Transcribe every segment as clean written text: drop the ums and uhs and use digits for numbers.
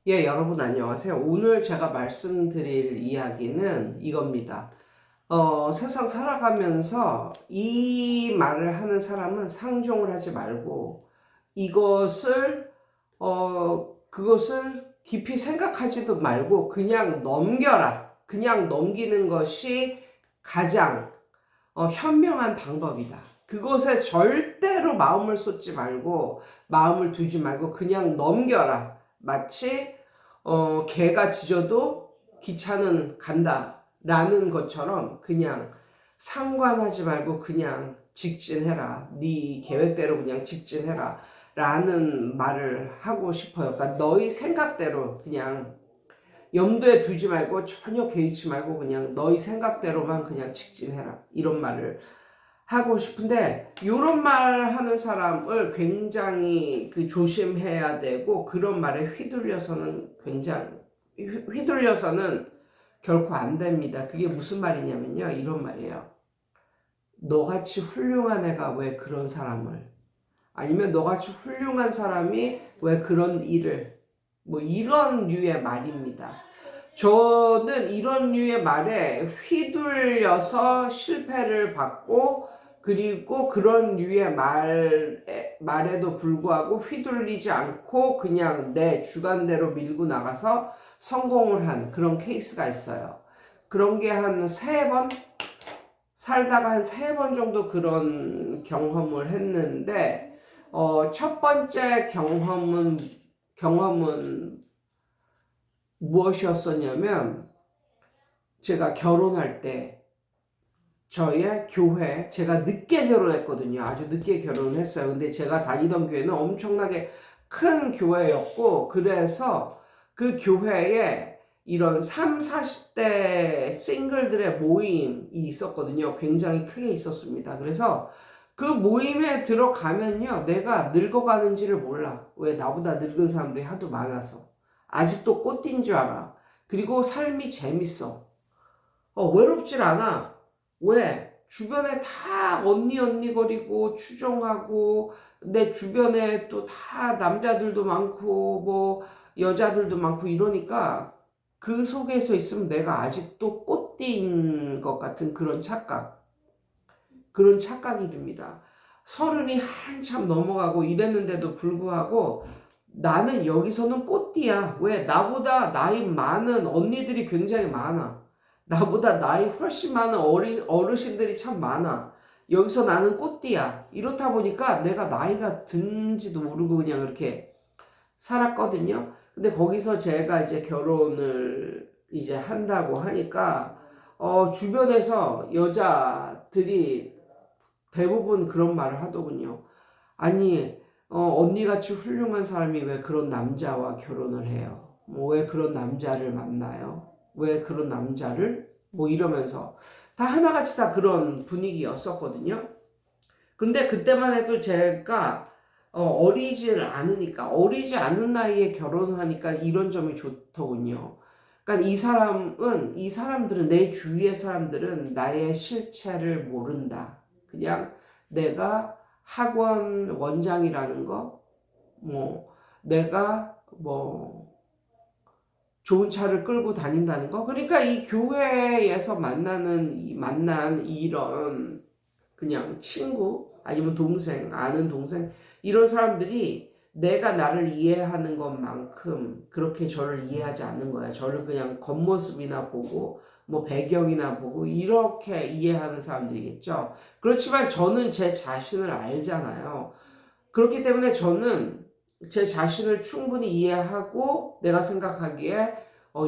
예, 여러분 안녕하세요. 오늘 제가 말씀드릴 이야기는 이겁니다. 세상 살아가면서 이 말을 하는 사람은 상종을 하지 말고 그것을 깊이 생각하지도 말고 그냥 넘겨라. 그냥 넘기는 것이 가장 현명한 방법이다. 그것에 절대로 마음을 쏟지 말고 마음을 두지 말고 그냥 넘겨라. 마치 개가 짖어도 기차는 간다 라는 것처럼 그냥 상관하지 말고 그냥 직진해라. 네 계획대로 그냥 직진해라 라는 말을 하고 싶어요. 그러니까 너희 생각대로 그냥 염두에 두지 말고 전혀 개의치 말고 그냥 너희 생각대로만 그냥 직진해라. 이런 말을 하고 싶은데 이런 말 하는 사람을 굉장히 조심해야 되고 그런 말에 휘둘려서는 결코 안 됩니다. 그게 무슨 말이냐면요. 이런 말이에요. 너같이 훌륭한 애가 왜 그런 사람을 아니면 너같이 훌륭한 사람이 왜 그런 일을 뭐 이런 류의 말입니다. 저는 이런 류의 말에 휘둘려서 실패를 받고 그리고 그런 류의 말에도 불구하고 휘둘리지 않고 그냥 내 주관대로 밀고 나가서 성공을 한 그런 케이스가 있어요. 그런 게 한 세 번 살다가 한 세 번 정도 그런 경험을 했는데 첫 번째 경험은 무엇이었었냐면 제가 결혼할 때 저의 교회 제가 늦게 결혼했거든요. 아주 늦게 결혼을 했어요. 근데 제가 다니던 교회는 엄청나게 큰 교회였고 그래서 그 교회에 이런 3, 40대 싱글들의 모임이 있었거든요. 굉장히 크게 있었습니다. 그래서 그 모임에 들어가면요. 내가 늙어가는지를 몰라. 왜? 나보다 늙은 사람들이 하도 많아서. 아직도 꽃띠인 줄 알아. 그리고 삶이 재밌어. 외롭질 않아. 왜? 주변에 다 언니 거리고 추종하고 내 주변에 또 다 남자들도 많고 뭐 여자들도 많고 이러니까 그 속에서 있으면 내가 아직도 꽃띠인 것 같은 그런 착각이 듭니다. 서른이 한참 넘어가고 이랬는데도 불구하고 나는 여기서는 꽃띠야. 왜? 나보다 나이 많은 언니들이 굉장히 많아. 나보다 나이 훨씬 많은 어르신들이 참 많아. 여기서 나는 꽃띠야. 이렇다 보니까 내가 나이가 든지도 모르고 그냥 이렇게 살았거든요. 근데 거기서 제가 이제 결혼을 이제 한다고 하니까, 주변에서 여자들이 대부분 그런 말을 하더군요. 아니, 언니같이 훌륭한 사람이 왜 그런 남자와 결혼을 해요? 뭐 왜 그런 남자를 만나요? 왜 그런 남자를? 뭐 이러면서 다 하나같이 다 그런 분위기였었거든요. 근데 그때만 해도 제가 어리지 않은 나이에 결혼을 하니까 이런 점이 좋더군요. 그러니까 이 사람들은 내 주위의 사람들은 나의 실체를 모른다. 그냥 내가 학원 원장이라는 거, 뭐 내가 뭐 좋은 차를 끌고 다닌다는 거. 그러니까 이 교회에서 만난 이런 그냥 친구 아니면 동생, 아는 동생 이런 사람들이 내가 나를 이해하는 것만큼 그렇게 저를 이해하지 않는 거야. 저를 그냥 겉모습이나 보고 뭐 배경이나 보고 이렇게 이해하는 사람들이겠죠. 그렇지만 저는 제 자신을 알잖아요. 그렇기 때문에 저는 제 자신을 충분히 이해하고 내가 생각하기에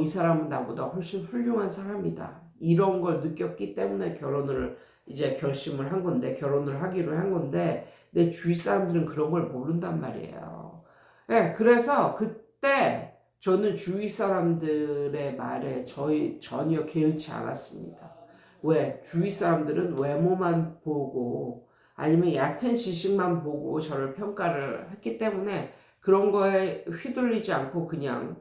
이 사람은 나보다 훨씬 훌륭한 사람이다. 이런 걸 느꼈기 때문에 결혼을 이제 결심을 한 건데, 결혼을 하기로 한 건데, 내 주위 사람들은 그런 걸 모른단 말이에요. 네, 그래서 그때 저는 주위 사람들의 말에 전혀 개의치 않았습니다. 왜? 주위 사람들은 외모만 보고 아니면 얕은 지식만 보고 저를 평가를 했기 때문에 그런 거에 휘둘리지 않고 그냥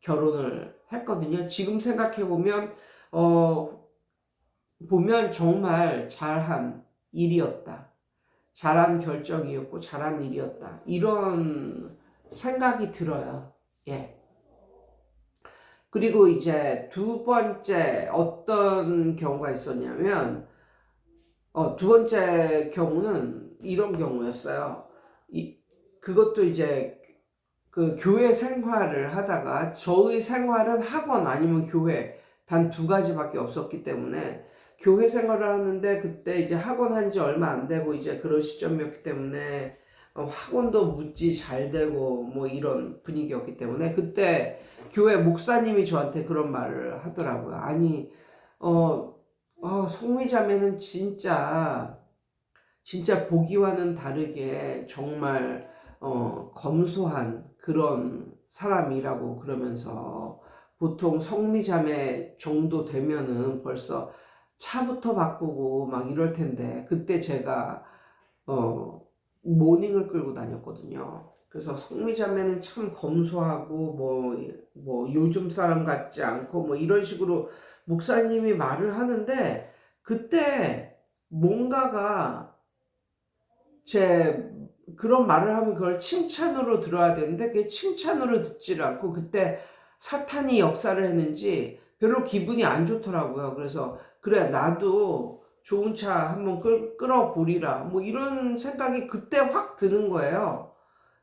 결혼을 했거든요. 지금 생각해보면, 정말 잘한 일이었다. 잘한 결정이었고, 잘한 일이었다. 이런 생각이 들어요. 예. 그리고 이제 두 번째 어떤 경우가 있었냐면, 두 번째 경우는 이런 경우였어요. 그것도 이제 그 교회 생활을 하다가 저의 생활은 학원 아니면 교회 단 두 가지밖에 없었기 때문에 교회 생활을 하는데 그때 이제 학원 한 지 얼마 안 되고 이제 그런 시점이었기 때문에 학원도 무지 잘 되고 뭐 이런 분위기였기 때문에 그때 교회 목사님이 저한테 그런 말을 하더라고요. 아니, 성미자매는 진짜 보기와는 다르게 정말 검소한 그런 사람이라고 그러면서 보통 성미자매 정도 되면은 벌써 차부터 바꾸고 막 이럴 텐데 그때 제가 모닝을 끌고 다녔거든요. 그래서 성미자매는 참 검소하고 뭐 요즘 사람 같지 않고 뭐 이런 식으로 목사님이 말을 하는데 그때 뭔가가 제 그런 말을 하면 그걸 칭찬으로 들어야 되는데 그게 칭찬으로 듣지를 않고 그때 사탄이 역사를 했는지 별로 기분이 안 좋더라고요. 그래서 그래 나도 좋은 차 한번 끌어보리라 뭐 이런 생각이 그때 확 드는 거예요.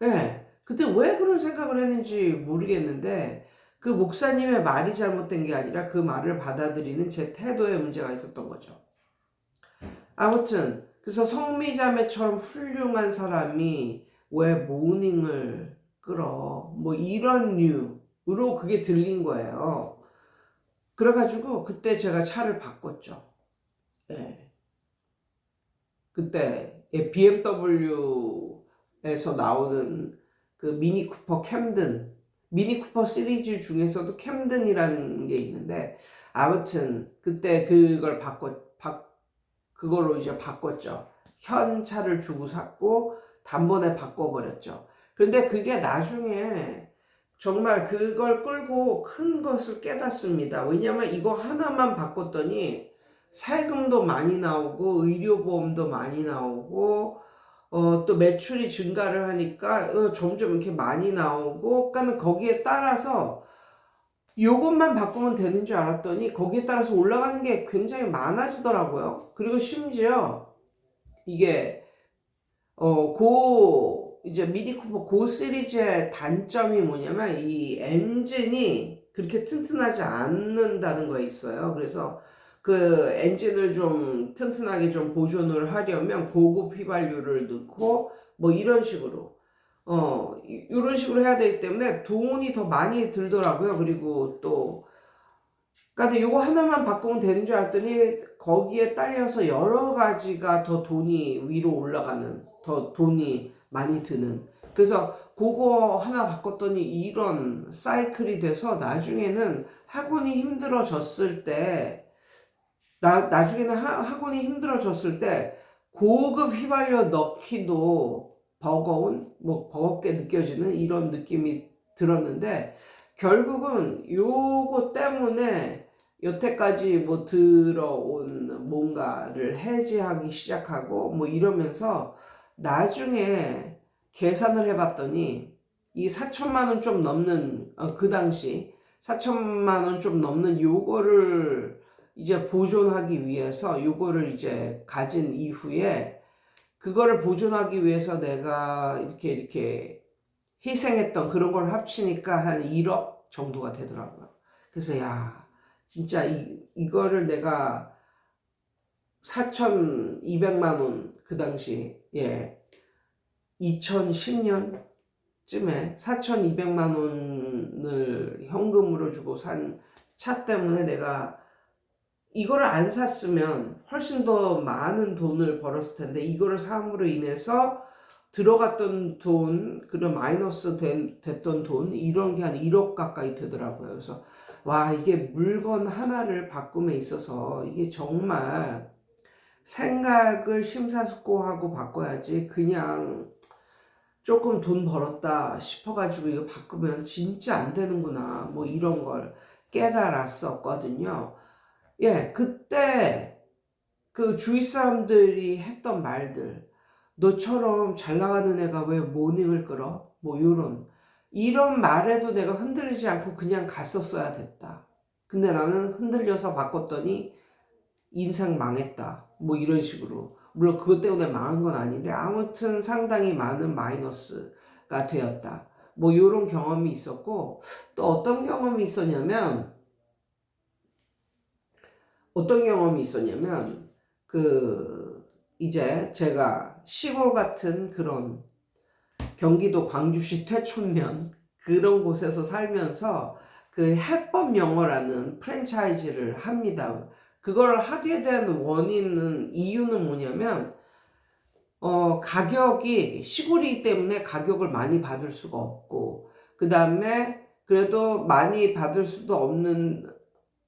예. 그때 왜 그런 생각을 했는지 모르겠는데 그 목사님의 말이 잘못된 게 아니라 그 말을 받아들이는 제 태도에 문제가 있었던 거죠. 아무튼 그래서 성미자매처럼 훌륭한 사람이 왜 모닝을 끌어 뭐 이런 류로 그게 들린 거예요. 그래가지고 그때 제가 차를 바꿨죠. 예. 그때 BMW에서 나오는 그 미니 쿠퍼 캠든, 미니 쿠퍼 시리즈 중에서도 캠든이라는 게 있는데 아무튼 그때 그걸로 이제 바꿨죠. 현 차를 주고 샀고 단번에 바꿔버렸죠. 그런데 그게 나중에 정말 그걸 끌고 큰 것을 깨닫습니다. 왜냐면 이거 하나만 바꿨더니 세금도 많이 나오고 의료보험도 많이 나오고 또 매출이 증가를 하니까 점점 이렇게 많이 나오고 그러니까 거기에 따라서 요것만 바꾸면 되는 줄 알았더니 거기에 따라서 올라가는 게 굉장히 많아지더라고요. 그리고 심지어 이게 이제 미니 쿠퍼 고 시리즈의 단점이 뭐냐면 이 엔진이 그렇게 튼튼하지 않는다는 거에 있어요. 그래서 그 엔진을 좀 튼튼하게 좀 보존을 하려면 고급 휘발유를 넣고 뭐 이런 식으로 이런 식으로 해야 되기 때문에 돈이 더 많이 들더라고요. 그리고 또 그러니까 요거 하나만 바꾸면 되는 줄 알았더니 거기에 딸려서 여러 가지가 더 돈이 위로 올라가는 더 돈이 많이 드는 그래서 그거 하나 바꿨더니 이런 사이클이 돼서 나중에는 학원이 힘들어졌을 때 나중에는 학원이 힘들어졌을 때 고급 휘발유 넣기도 버겁게 느껴지는 이런 느낌이 들었는데 결국은 요거 때문에 여태까지 뭐 들어온 뭔가를 해지하기 시작하고 뭐 이러면서 나중에 계산을 해봤더니 이 4천만 원 좀 넘는 그 당시 4천만 원 좀 넘는 요거를 이제 보존하기 위해서 요거를 이제 가진 이후에 그거를 보존하기 위해서 내가 이렇게 희생했던 그런 걸 합치니까 한 1억 정도가 되더라고요. 그래서 야 진짜 이거를 내가 4,200만 원 그 당시 2010년쯤에 4,200만 원을 현금으로 주고 산 차 때문에 내가 이거를 안 샀으면 훨씬 더 많은 돈을 벌었을 텐데 이거를 삼으로 인해서 들어갔던 돈, 그런 마이너스 됐던 돈 이런 게 한 1억 가까이 되더라고요. 그래서 와 이게 물건 하나를 바꿈에 있어서 이게 정말 생각을 심사숙고하고 바꿔야지 그냥 조금 돈 벌었다 싶어가지고 이거 바꾸면 진짜 안 되는구나 뭐 이런 걸 깨달았었거든요. 그때 그 주위 사람들이 했던 말들 너처럼 잘 나가는 애가 왜 모닝을 끌어? 뭐 요런 이런 말에도 내가 흔들리지 않고 그냥 갔었어야 됐다. 근데 나는 흔들려서 바꿨더니 인생 망했다. 뭐 이런 식으로. 물론 그것 때문에 망한 건 아닌데 아무튼 상당히 많은 마이너스가 되었다. 뭐 이런 경험이 있었고, 또 어떤 경험이 있었냐면 그 이제 제가 시골 같은 그런 경기도 광주시 퇴촌면 그런 곳에서 살면서 그 해법 영어라는 프랜차이즈를 합니다. 그걸 하게 된 이유는 뭐냐면, 가격이 시골이기 때문에 가격을 많이 받을 수가 없고, 그 다음에 그래도 많이 받을 수도 없는,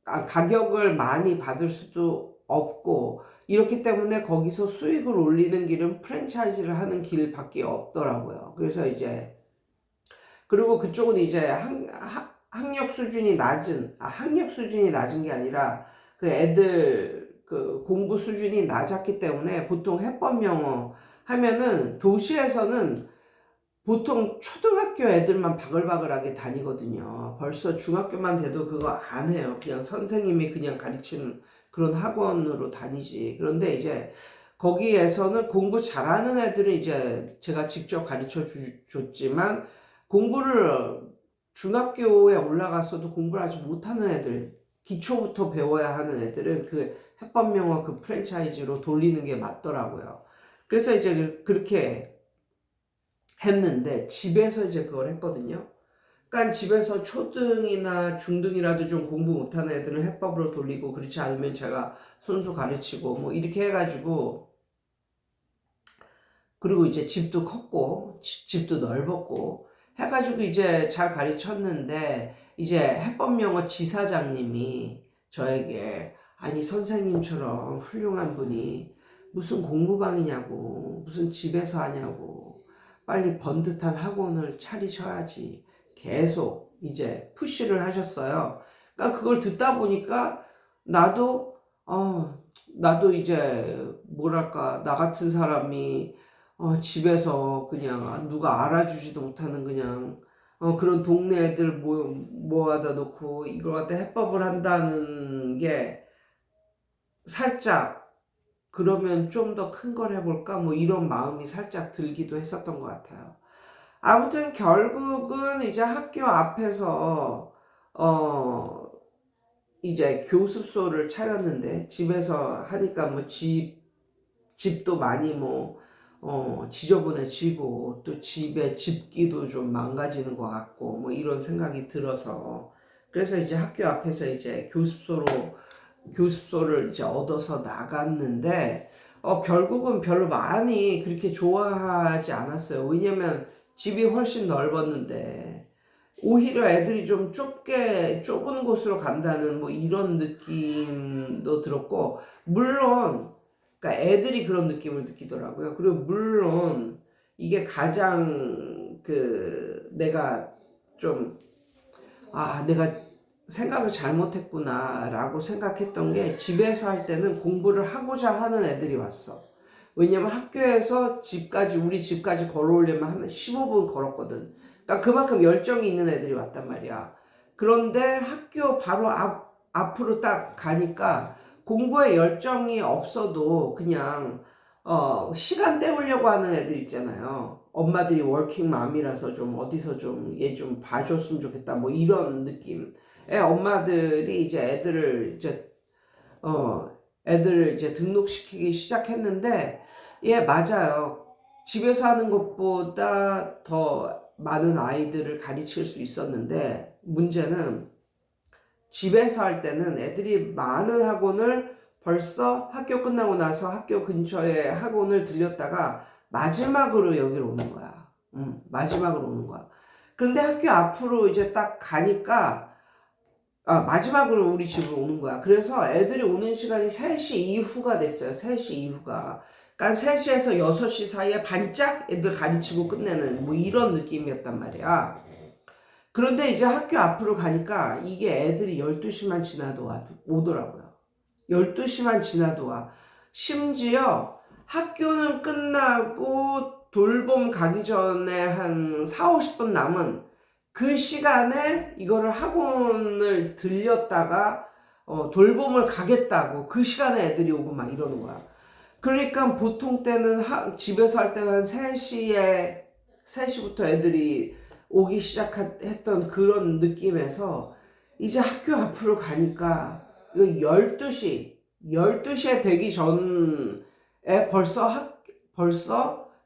가격을 많이 받을 수도 없고, 이렇기 때문에 거기서 수익을 올리는 길은 프랜차이즈를 하는 길밖에 없더라고요. 그래서 이제, 그리고 그쪽은 이제 학력 수준이 낮은 게 아니라 그 애들 그 공부 수준이 낮았기 때문에 보통 해법 영어 하면은 도시에서는 보통 초등학교 애들만 바글바글하게 다니거든요. 벌써 중학교만 돼도 그거 안 해요. 그냥 선생님이 그냥 가르치는 그런 학원으로 다니지. 그런데 이제 거기에서는 공부 잘하는 애들은 이제 제가 직접 가르쳐 줬지만, 공부를 중학교에 올라갔어도 공부를 아직 못하는 애들, 기초부터 배워야 하는 애들은 그 해법영어 그 프랜차이즈로 돌리는 게 맞더라고요. 그래서 이제 그렇게 했는데 집에서 이제 그걸 했거든요. 그러니까 집에서 초등이나 중등이라도 좀 공부 못하는 애들은 해법으로 돌리고, 그렇지 않으면 제가 손수 가르치고 뭐 이렇게 해가지고, 그리고 이제 집도 컸고 집도 넓었고 해가지고 이제 잘 가르쳤는데, 이제 해법영어 지사장님이 저에게, 아니 선생님처럼 훌륭한 분이 무슨 공부방이냐고, 무슨 집에서 하냐고, 빨리 번듯한 학원을 차리셔야지, 계속 이제 푸시를 하셨어요. 그러니까 그걸 듣다 보니까 나도 나도 이제 뭐랄까, 나 같은 사람이 집에서 그냥 누가 알아주지도 못하는 그냥 그런 동네 애들 모아다 놓고 이걸 갖다 해법을 한다는 게 살짝, 그러면 좀 더 큰 걸 해볼까 뭐 이런 마음이 살짝 들기도 했었던 것 같아요. 아무튼 결국은 이제 학교 앞에서 어 이제 교습소를 차렸는데, 집에서 하니까 뭐 집도 많이 뭐 지저분해지고, 또 집의 집기도 좀 망가지는 것 같고 뭐 이런 생각이 들어서, 그래서 이제 학교 앞에서 이제 교습소를 이제 얻어서 나갔는데, 결국은 별로 많이 그렇게 좋아하지 않았어요. 왜냐면 집이 훨씬 넓었는데 오히려 애들이 좀 좁은 곳으로 간다는 뭐 이런 느낌도 들었고, 물론 그러니까 애들이 그런 느낌을 느끼더라고요. 그리고 물론 이게 가장 내가 좀, 내가 생각을 잘못했구나라고 생각했던 게, 집에서 할 때는 공부를 하고자 하는 애들이 왔어. 왜냐면 학교에서 우리 집까지 걸어오려면 한 15분 걸었거든. 그러니까 그만큼 열정이 있는 애들이 왔단 말이야. 그런데 학교 바로 앞으로 딱 가니까 공부에 열정이 없어도 그냥 시간 때우려고 하는 애들 있잖아요. 엄마들이 워킹맘이라서 좀 어디서 좀 얘 좀 봐줬으면 좋겠다 뭐 이런 느낌. 엄마들이 이제 애들을 이제 등록시키기 시작했는데, 예, 맞아요. 집에서 하는 것보다 더 많은 아이들을 가르칠 수 있었는데, 문제는 집에서 할 때는 애들이 많은 학원을 벌써 학교 끝나고 나서 학교 근처에 학원을 들렸다가 마지막으로 여기로 오는 거야. 마지막으로 오는 거야. 그런데 학교 앞으로 이제 딱 가니까 마지막으로 우리 집으로 오는 거야. 그래서 애들이 오는 시간이 3시 이후가 됐어요. 3시 이후가. 그러니까 3시에서 6시 사이에 반짝 애들 가르치고 끝내는 뭐 이런 느낌이었단 말이야. 그런데 이제 학교 앞으로 가니까 이게 애들이 12시만 지나도 오더라고요. 12시만 지나도 와. 심지어 학교는 끝나고 돌봄 가기 전에 한 4, 50분 남은 그 시간에 이거를 학원을 들렸다가 돌봄을 가겠다고 그 시간에 애들이 오고 막 이러는 거야. 그러니까 보통 때는 집에서 할 때는 한 3시부터 애들이 오기 시작했던 그런 느낌에서 이제 학교 앞으로 가니까 이거 12시에 되기 전에 벌써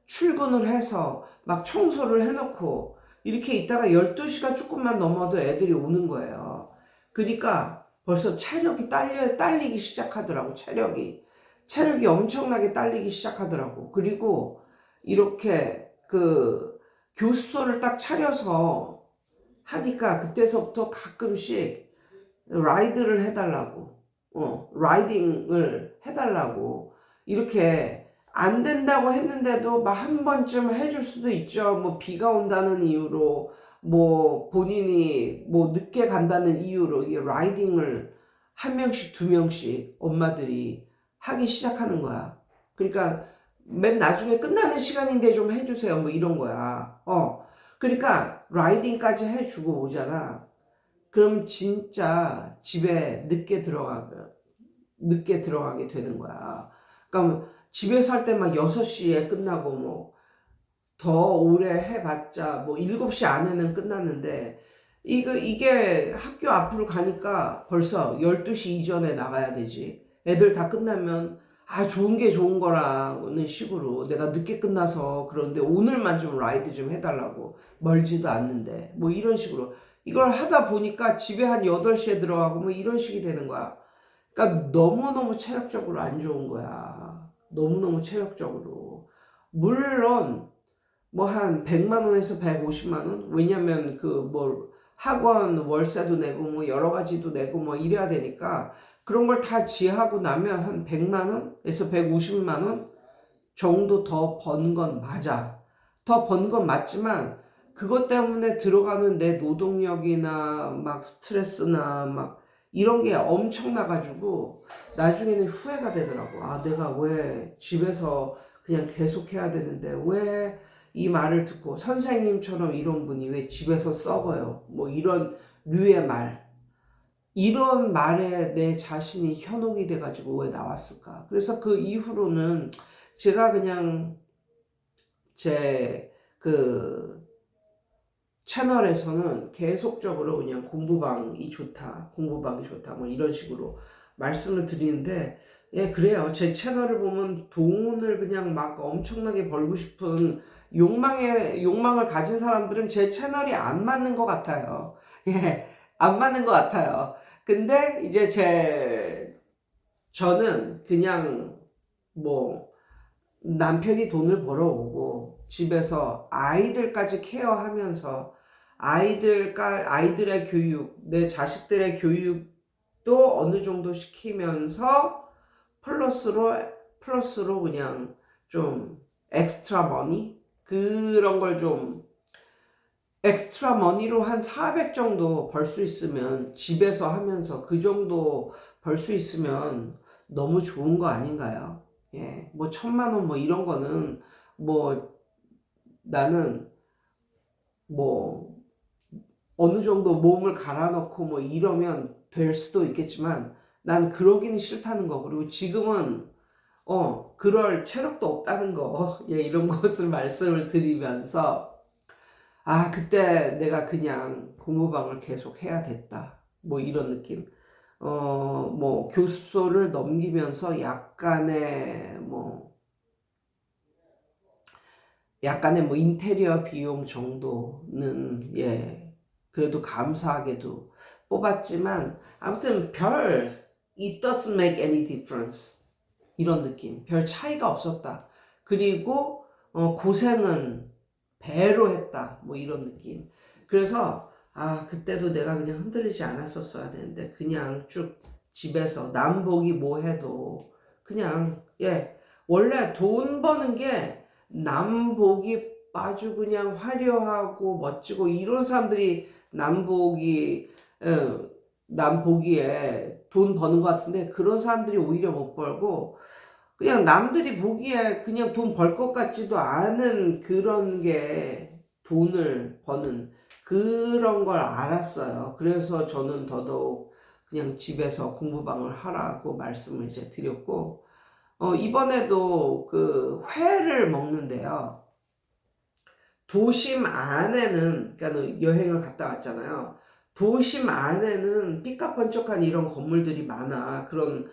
출근을 해서 막 청소를 해놓고 이렇게 있다가 12시가 조금만 넘어도 애들이 오는 거예요. 그러니까 벌써 체력이 딸리기 시작하더라고, 체력이 엄청나게 딸리기 시작하더라고. 그리고 이렇게 그 교습소를 딱 차려서 하니까 그때서부터 가끔씩 라이드를 해달라고, 라이딩을 해달라고, 이렇게 안 된다고 했는데도 막 한 번쯤 해줄 수도 있죠. 뭐 비가 온다는 이유로, 뭐 본인이 뭐 늦게 간다는 이유로 이 라이딩을 한 명씩 두 명씩 엄마들이 하기 시작하는 거야. 그러니까 맨 나중에 끝나는 시간인데 좀 해주세요. 뭐 이런 거야. 그러니까 라이딩까지 해주고 오잖아. 그럼 진짜 집에 늦게 들어가게 되는 거야. 그러니까 집에서 할 때 막 6시에 끝나고 뭐 더 오래 해봤자 뭐 7시 안에는 끝났는데 이게 학교 앞으로 가니까 벌써 12시 이전에 나가야 되지. 애들 다 끝나면 좋은 게 좋은 거라는 식으로 내가 늦게 끝나서 그런데 오늘만 좀 라이드 좀 해달라고 멀지도 않는데 뭐 이런 식으로 이걸 하다 보니까 집에 한 8시에 들어가고 뭐 이런 식이 되는 거야. 그러니까 너무너무 체력적으로 안 좋은 거야. 너무너무 체력적으로. 물론 뭐 한 100만 원에서 150만 원? 왜냐면 그 뭐 학원 월세도 내고 뭐 여러 가지도 내고 뭐 이래야 되니까 그런 걸 다 지하고 나면 한 100만 원에서 150만 원 정도 더 번 건 맞아. 더 번 건 맞지만 그것 때문에 들어가는 내 노동력이나 막 스트레스나 막 이런 게 엄청나가지고 나중에는 후회가 되더라고. 내가 왜 집에서 그냥 계속 해야 되는데 왜 이 말을 듣고 선생님처럼 이런 분이 왜 집에서 썩어요? 뭐 이런 류의 말. 이런 말에 내 자신이 현혹이 돼가지고 왜 나왔을까? 그래서 그 이후로는 제가 그냥 제 그 채널에서는 계속적으로 그냥 공부방이 좋다, 뭐 이런 식으로 말씀을 드리는데, 예, 그래요. 제 채널을 보면 돈을 그냥 막 엄청나게 벌고 싶은 욕망을 가진 사람들은 제 채널이 안 맞는 것 같아요. 예, 안 맞는 것 같아요. 근데 이제 저는 그냥 뭐 남편이 돈을 벌어오고 집에서 아이들까지 케어하면서 아이들의 교육, 내 자식들의 교육도 어느 정도 시키면서 플러스로 그냥 좀 엑스트라 머니? 그런 걸 좀 엑스트라 머니로 한 400 정도 벌 수 있으면 집에서 하면서 그 정도 벌 수 있으면 너무 좋은 거 아닌가요? 예, 뭐 1,000만 원 뭐 이런 거는 뭐 나는 뭐 어느 정도 몸을 갈아넣고 뭐 이러면 될 수도 있겠지만 난 그러기는 싫다는 거. 그리고 지금은 그럴 체력도 없다는 거. 예, 이런 것을 말씀을 드리면서 그때 내가 그냥 공부방을 계속 해야 됐다. 뭐 이런 느낌. 뭐 교습소를 넘기면서 약간의 뭐 인테리어 비용 정도는 예 그래도 감사하게도 뽑았지만 아무튼 it doesn't make any difference 이런 느낌. 별 차이가 없었다. 그리고 고생은 배로 했다. 뭐 이런 느낌. 그래서 그때도 내가 그냥 흔들리지 않았었어야 되는데 그냥 쭉 집에서 남보기 뭐 해도 그냥 예 원래 돈 버는 게 남보기 아주 그냥 화려하고 멋지고 이런 사람들이 남보기에 돈 버는 것 같은데 그런 사람들이 오히려 못 벌고 그냥 남들이 보기에 그냥 돈 벌 것 같지도 않은 그런 게 돈을 버는 그런 걸 알았어요. 그래서 저는 더더욱 그냥 집에서 공부방을 하라고 말씀을 이제 드렸고, 이번에도 그 회를 먹는데요. 도심 안에는, 그러니까 여행을 갔다 왔잖아요. 도심 안에는 삐까번쩍한 이런 건물들이 많아. 그런,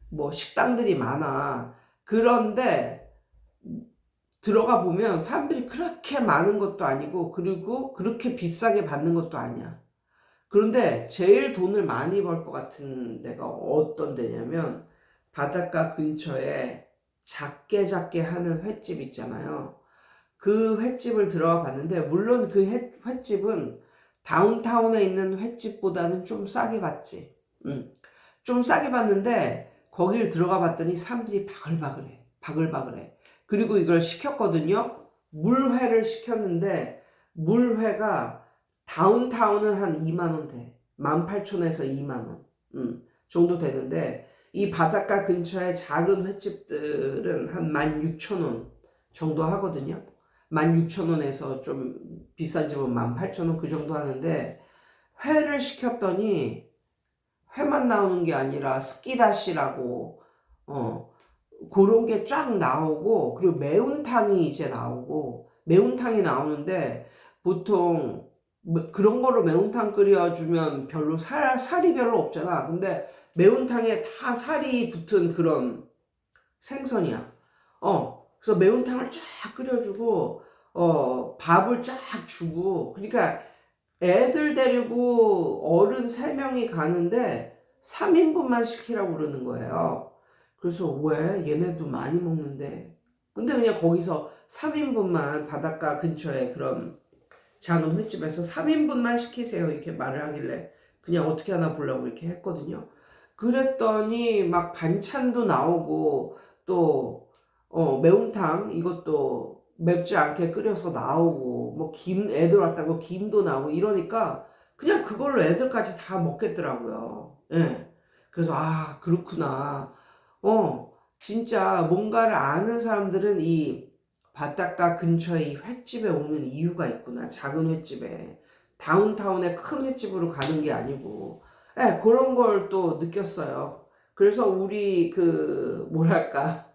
뭐, 식당들이 많아. 그런데, 들어가 보면 사람들이 그렇게 많은 것도 아니고, 그리고 그렇게 비싸게 받는 것도 아니야. 그런데 제일 돈을 많이 벌 것 같은 데가 어떤 데냐면, 바닷가 근처에 작게 작게 하는 횟집 있잖아요. 그 횟집을 들어가 봤는데, 물론 그 횟집은 다운타운에 있는 횟집보다는 좀 싸게 봤지. 좀 싸게 봤는데, 거길 들어가 봤더니 사람들이 바글바글해. 바글바글해. 그리고 이걸 시켰거든요. 물회를 시켰는데, 물회가 다운타운은 한 2만 원 돼. 18,000원에서 2만 원 정도 되는데, 이 바닷가 근처에 작은 횟집들은 한 16,000원 정도 하거든요. 16,000원에서 좀 비싼 집은 18,000원 그 정도 하는데, 회를 시켰더니 회만 나오는 게 아니라 스키다시라고 그런 게 쫙 나오고, 그리고 매운탕이 이제 나오고, 매운탕이 나오는데 보통 그런 거로 매운탕 끓여주면 별로 살이 별로 없잖아. 근데 매운탕에 다 살이 붙은 그런 생선이야. 그래서 매운탕을 쫙 끓여주고, 밥을 쫙 주고, 그러니까 애들 데리고 어른 3명이 가는데 3인분만 시키라고 그러는 거예요. 그래서 왜? 얘네도 많이 먹는데. 근데 그냥 거기서 3인분만 바닷가 근처에 그런 작은 횟집에서 3인분만 시키세요. 이렇게 말을 하길래 그냥 어떻게 하나 보려고 이렇게 했거든요. 그랬더니 막 반찬도 나오고 또 매운탕 이것도 맵지 않게 끓여서 나오고 뭐 애들 왔다고 김도 나오고 이러니까 그냥 그걸로 애들까지 다 먹겠더라고요. 예. 그래서 그렇구나. 진짜 뭔가를 아는 사람들은 이 바닷가 근처에 이 횟집에 오는 이유가 있구나. 작은 횟집에. 다운타운의 큰 횟집으로 가는 게 아니고. 예, 그런 걸 또 느꼈어요. 그래서 우리 뭐랄까.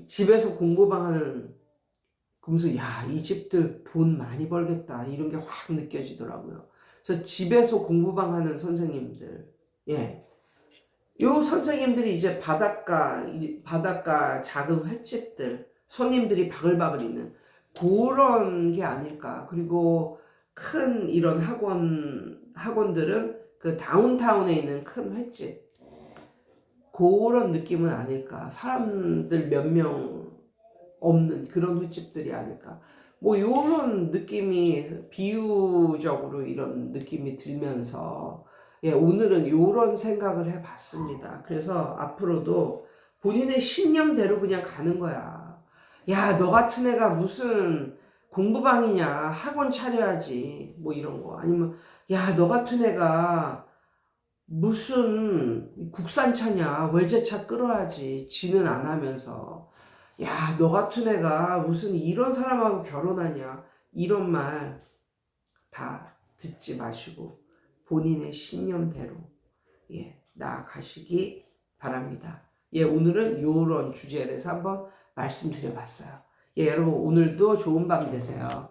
집에서 공부방 하는, 그러면서 이 집들 돈 많이 벌겠다. 이런 게 확 느껴지더라고요. 그래서 집에서 공부방 하는 선생님들. 예. 요 선생님들이 이제 바닷가 작은 횟집들, 손님들이 바글바글 있는 그런 게 아닐까. 그리고 큰 이런 학원들은 그 다운타운에 있는 큰 횟집. 그런 느낌은 아닐까. 사람들 몇 명 없는 그런 횟집들이 아닐까. 뭐 요런 느낌이 비유적으로 이런 느낌이 들면서 오늘은 요런 생각을 해봤습니다. 그래서 앞으로도 본인의 신념대로 그냥 가는 거야. 야, 너 같은 애가 무슨 공부방이냐, 학원 차려야지, 뭐 이런 거. 아니면 야, 너 같은 애가 무슨 국산차냐, 외제차 끌어야지, 지는 안 하면서. 야, 너 같은 애가 무슨 이런 사람하고 결혼하냐. 이런 말 다 듣지 마시고 본인의 신념대로 나아가시기 바랍니다. 오늘은 이런 주제에 대해서 한번 말씀드려봤어요. 여러분 오늘도 좋은 밤 되세요.